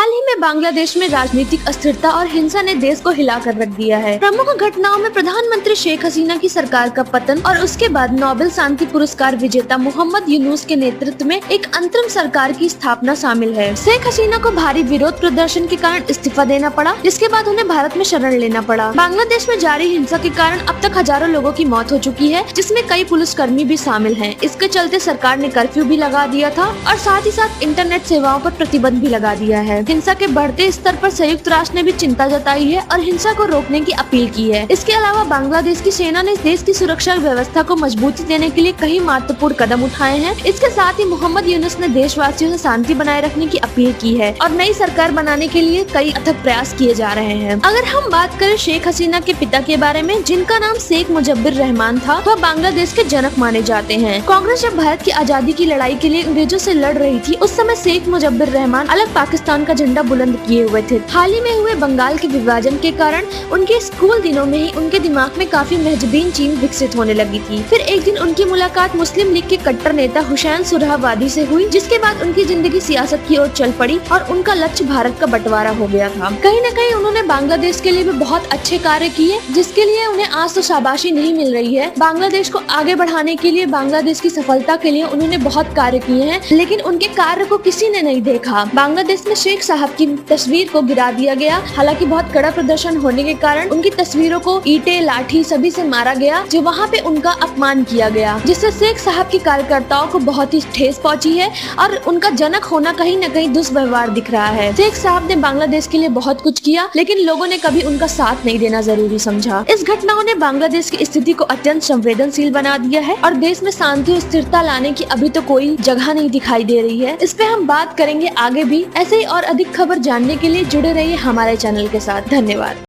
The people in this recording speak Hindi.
हाल ही में बांग्लादेश में राजनीतिक अस्थिरता और हिंसा ने देश को हिला कर रख दिया है। प्रमुख घटनाओं में प्रधानमंत्री शेख हसीना की सरकार का पतन और उसके बाद नोबेल शांति पुरस्कार विजेता मोहम्मद यूनुस के नेतृत्व में एक अंतरिम सरकार की स्थापना शामिल है। शेख हसीना को भारी विरोध प्रदर्शन के कारण इस्तीफा देना पड़ा, जिसके बाद उन्हें भारत में शरण लेना पड़ा। बांग्लादेश में जारी हिंसा के कारण अब तक हजारों लोगों की मौत हो चुकी है, जिसमें कई पुलिसकर्मी भी शामिल हैं। इसके चलते सरकार ने कर्फ्यू भी लगा दिया था और साथ ही साथ इंटरनेट सेवाओं पर प्रतिबंध भी लगा दिया है। हिंसा के बढ़ते स्तर पर संयुक्त राष्ट्र ने भी चिंता जताई है और हिंसा को रोकने की अपील की है। इसके अलावा बांग्लादेश की सेना ने देश की सुरक्षा व्यवस्था को मजबूती देने के लिए कई महत्वपूर्ण कदम उठाए हैं। इसके साथ ही मोहम्मद यूनुस ने देशवासियों से शांति बनाए रखने की अपील की है और नई सरकार बनाने के लिए कई अथक प्रयास किए जा रहे हैं। अगर हम बात करें शेख हसीना के पिता के बारे में, जिनका नाम शेख मुजब्बिर रहमान था, वह बांग्लादेश के जनक माने जाते हैं। कांग्रेस जब भारत की आजादी की लड़ाई के लिए अंग्रेजों से लड़ रही थी, उस समय शेख मुजब्बिर रहमान अलग पाकिस्तान का झंडा बुलंद किए हुए थे। हाल ही में हुए बंगाल के विभाजन के कारण उनके स्कूल दिनों में ही उनके दिमाग में काफी महजबीन चीज विकसित होने लगी थी। फिर एक दिन उनकी मुलाकात मुस्लिम लीग के कट्टर नेता हुसैन सुरहावादी से हुई, जिसके बाद उनकी जिंदगी सियासत की ओर चल पड़ी और उनका लक्ष्य भारत का बंटवारा हो गया था। कहीं न कहीं उन्होंने बांग्लादेश के लिए भी बहुत अच्छे कार्य किए, जिसके लिए उन्हें आज तो शाबाशी नहीं मिल रही है। बांग्लादेश को आगे बढ़ाने के लिए, बांग्लादेश की सफलता के लिए उन्होंने बहुत कार्य किए हैं, लेकिन उनके कार्य को किसी ने नहीं देखा। बांग्लादेश में शेख साहब की तस्वीर को गिरा दिया गया। हालांकि बहुत कड़ा प्रदर्शन होने के कारण उनकी तस्वीरों को ईंटें, लाठी सभी से मारा गया, जो वहाँ पे उनका अपमान किया गया, जिससे शेख साहब के कार्यकर्ताओं को बहुत ही ठेस पहुंची है और उनका जनक होना कहीं न कहीं दुष्व्यवहार दिख रहा है। शेख साहब ने बांग्लादेश के लिए बहुत कुछ किया, लेकिन लोगों ने कभी उनका साथ नहीं देना जरूरी समझा। इस घटनाओं ने बांग्लादेश की स्थिति को अत्यंत संवेदनशील बना दिया है और देश में शांति और स्थिरता लाने की अभी तो कोई जगह नहीं दिखाई दे रही है। इस पे हम बात करेंगे आगे भी। ऐसे ही और अधिक खबर जानने के लिए जुड़े रहिए हमारे चैनल के साथ। धन्यवाद।